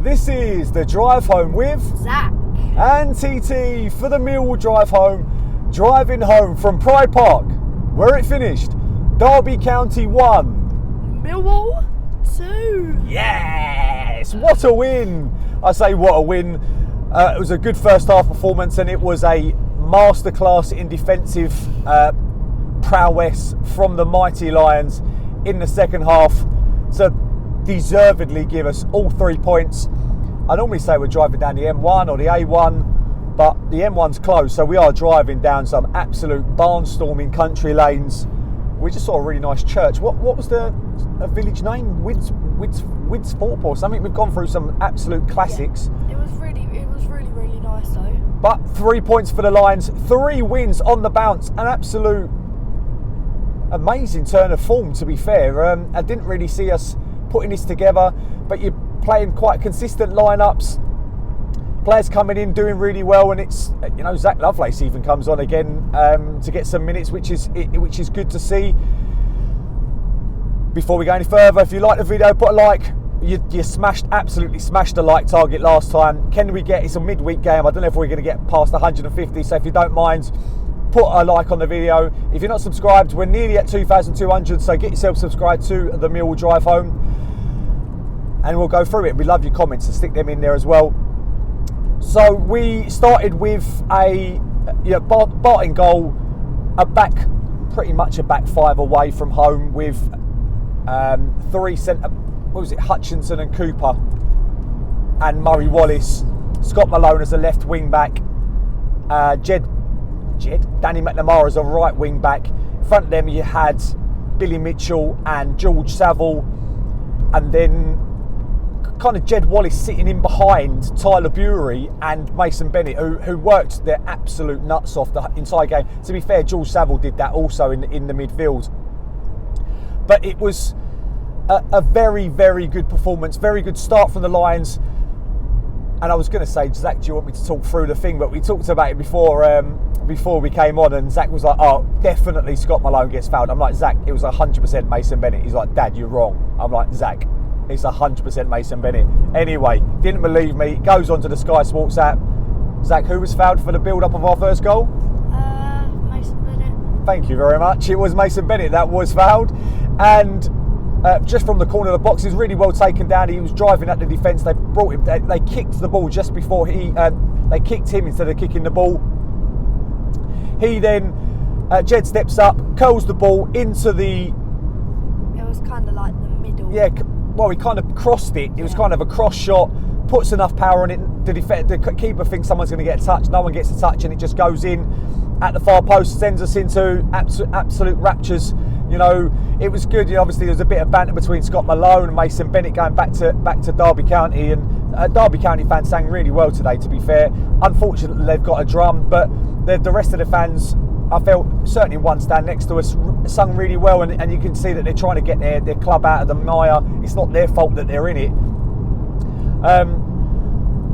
This is the drive home with Zac and TT for the Millwall drive home, driving home from Pride Park, where it finished. Derby County 1, Millwall 2. Yes, what a win! I say what a win. It was a good first half performance, and it was a masterclass in defensive prowess from the mighty Lions in the second half to deservedly give us all 3 points. I normally say we're driving down the M1 or the A1, but the M1's closed, so we are driving down some absolute barnstorming country lanes. We just saw a really nice church. What was the village name? Widsthorpe or something? We've gone through some absolute classics. Yeah, it was really nice though. But 3 points for the Lions, 3 wins on the bounce, an absolute amazing turn of form, to be fair. I didn't really see us putting this together, but you're playing quite consistent lineups, players coming in doing really well, and it's, you know, Zach Lovelace even comes on again to get some minutes, which is good to see. Before we go any further, if you like the video, put a like. You absolutely smashed the like target last time. Can we get, it's a midweek game, I don't know if we're going to get past 150, so if you don't mind, put a like on the video. If you're not subscribed, we're nearly at 2,200, so get yourself subscribed to the Millwall drive home, and we'll go through it. We love your comments, so stick them in there as well. So we started with a Bart in goal, pretty much a back 5 away from home with 3 centre, Hutchinson and Cooper and Murray Wallace, Scott Malone as a left wing back, Danny McNamara as a right wing back. In front of them you had Billy Mitchell and George Saville, and then kind of Jed Wallace sitting in behind Tyler Bury and Mason Bennett, who worked their absolute nuts off the entire game. To be fair, George Saville did that also in the midfield. But it was a very, very good performance, very good start from the Lions. And I was going to say, Zach, do you want me to talk through the thing? But we talked about it before we came on, and Zach was like, oh, definitely Scott Malone gets fouled. I'm like, Zach, it was 100% Mason Bennett. He's like, Dad, you're wrong. I'm like, Zach, it's 100% Mason Bennett. Anyway, didn't believe me. Goes on to the Sky Sports app. Zach, who was fouled for the build-up of our first goal? Mason Bennett. Thank you very much. It was Mason Bennett that was fouled. And just from the corner of the box, he was really well taken down. He was driving at the defence. They brought him. They kicked the ball just before they kicked him instead of kicking the ball. He then, Jed steps up, curls the ball into the... It was kind of like the middle. Yeah, well, he kind of crossed it. It was kind of a cross shot, puts enough power on it. The keeper thinks someone's going to get a touch. No one gets a touch, and it just goes in at the far post, sends us into absolute raptures. You know, it was good. You know, obviously, there was a bit of banter between Scott Malone and Mason Bennett going back to Derby County, and Derby County fans sang really well today, to be fair. Unfortunately, they've got a drum, but the rest of the fans, I felt, certainly one stand next to us, sung really well, and you can see that they're trying to get their club out of the mire. It's not their fault that they're in it.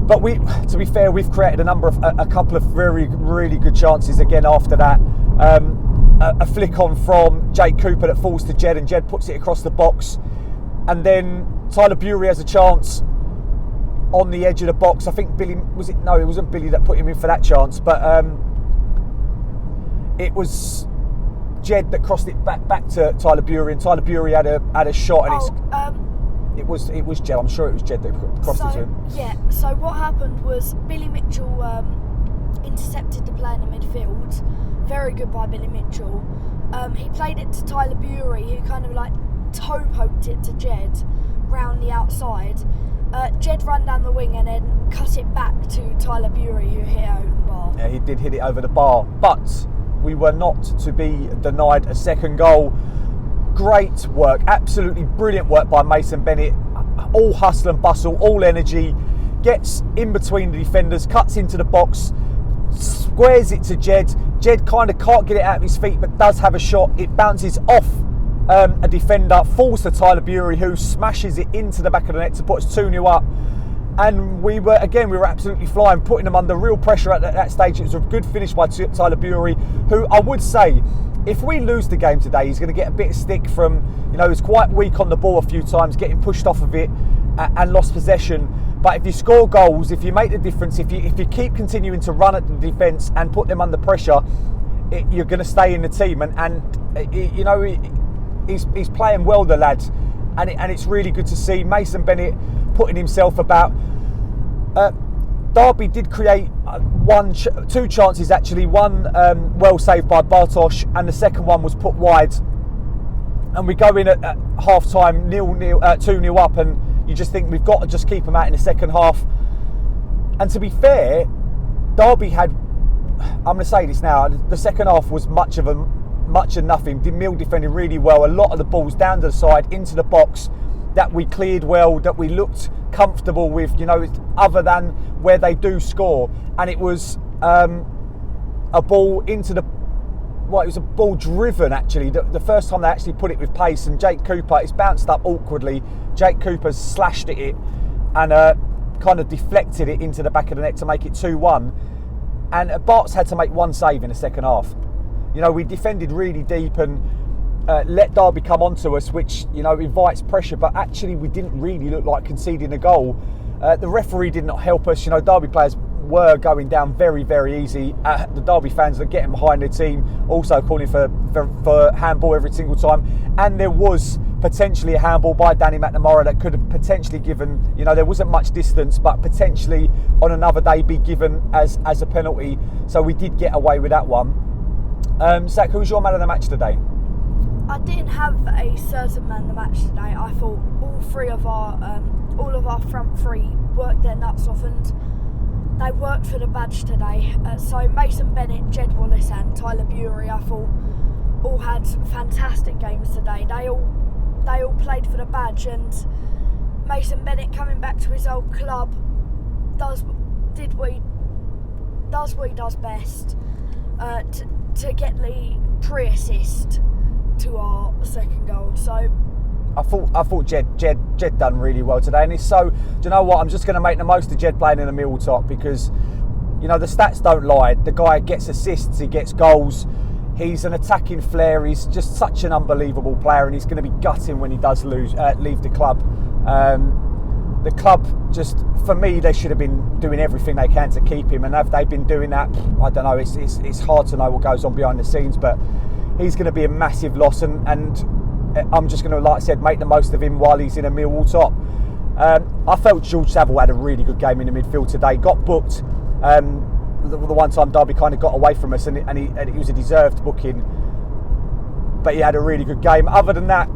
But to be fair, we've created a couple of really good chances again after that. A flick on from Jake Cooper that falls to Jed, and Jed puts it across the box, and then Tyler Bury has a chance on the edge of the box. I think Billy, no, it wasn't Billy that put him in for that chance, but it was Jed that crossed it back to Tyler Bury, and Tyler Bury had a shot, and it was Jed. I'm sure it was Jed that crossed it to him. Yeah. So what happened was Billy Mitchell intercepted the play in the midfield. Very good by Billy Mitchell. He played it to Tyler Bury, who kind of like toe poked it to Jed round the outside. Jed ran down the wing and then cut it back to Tyler Bury, who hit it over the bar. Yeah, he did hit it over the bar, but we were not to be denied a second goal. Great work, absolutely brilliant work by Mason Bennett. All hustle and bustle, all energy. Gets in between the defenders, cuts into the box, squares it to Jed. Jed kind of can't get it out of his feet, but does have a shot. It bounces off a defender, falls to Tyler Bury, who smashes it into the back of the net to put us 2-0 up. And we were absolutely flying, putting them under real pressure at that stage. It was a good finish by Tyler Bury, who I would say, if we lose the game today, he's going to get a bit of stick from, he was quite weak on the ball a few times, getting pushed off of it and lost possession. But if you score goals, if you make the difference, if you keep continuing to run at the defence and put them under pressure, you're going to stay in the team. And you know, he's playing well, the lad, and it's really good to see Mason Bennett putting himself about. Derby did create two chances actually. One well saved by Bartosz, and the second one was put wide. And we go in at half time 2-0 up, and you just think we've got to just keep them out in the second half. And to be fair, Derby had, I'm going to say this now, the second half was much of nothing. Mill defended really well. A lot of the balls down to the side, into the box, that we cleared well, that we looked comfortable with, you know, other than where they do score. And it was a ball into the, well, it was a ball driven actually. The first time they actually put it with pace, and Jake Cooper, it's bounced up awkwardly. Jake Cooper slashed at it and kind of deflected it into the back of the net to make it 2-1. And Bart's had to make one save in the second half. You know, we defended really deep and let Derby come onto us, which, you know, invites pressure, but actually we didn't really look like conceding a goal. The referee did not help us. You know, Derby players were going down very, very easy. The Derby fans are getting behind their team, also calling for handball every single time. And there was potentially a handball by Danny McNamara that could have potentially given, you know, there wasn't much distance, but potentially on another day be given as a penalty. So we did get away with that one. Zac, who's your man of the match today? I didn't have a certain man of the match today. I thought all of our front three worked their nuts off, and they worked for the badge today. So Mason Bennett, Jed Wallace and Tyler Bury, I thought, all had fantastic games today. They all played for the badge, and Mason Bennett, coming back to his old club, does what he does best, to get the pre-assist to our second goal. So I thought Jed done really well today, and it's so, do you know what, I'm just going to make the most of Jed playing in the middle top, because, you know, the stats don't lie. The guy gets assists, he gets goals, he's an attacking flair, he's just such an unbelievable player, and he's going to be gutting when he does leave the club. The club, just, for me, they should have been doing everything they can to keep him, and have they been doing that? I don't know, it's hard to know what goes on behind the scenes, but he's going to be a massive loss, and I'm just going to, like I said, make the most of him while he's in a Millwall top. I felt George Saville had a really good game in the midfield today. Got booked the one time Derby kind of got away from us, and it was a deserved booking. But he had a really good game. Other than that,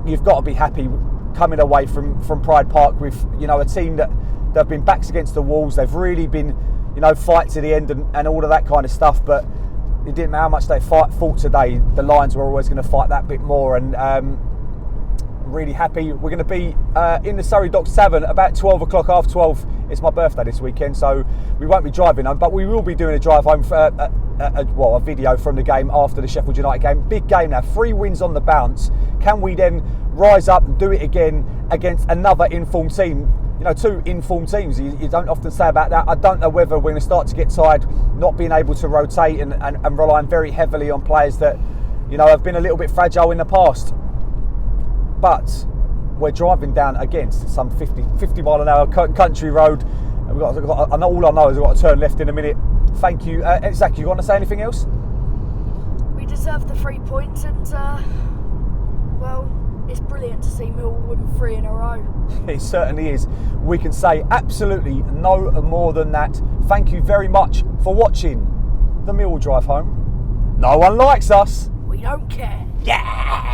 you've got to be happy coming away from Pride Park with, you know, a team that have been backs against the walls. They've really been, you know, fight to the end and all of that kind of stuff. But it didn't matter how much they fought today. The Lions were always going to fight that bit more, and really happy. We're going to be in the Surrey Docks Tavern about 12 o'clock, half 12. It's my birthday this weekend, so we won't be driving home, but we will be doing a drive home for a video from the game after the Sheffield United game. Big game now, 3 wins on the bounce. Can we then rise up and do it again against another informed team? You know, 2 informed teams, you don't often say about that. I don't know whether we're going to start to get tired not being able to rotate and relying very heavily on players that, you know, have been a little bit fragile in the past. But we're driving down against some 50 mile an hour country road. And all I know is we've got to turn left in a minute. Thank you. Zac, you want to say anything else? We deserve the 3 points, and well, it's brilliant to see Millwall win 3 in a row. It certainly is. We can say absolutely no more than that. Thank you very much for watching the Millwall Drive Home. No one likes us. We don't care. Yeah!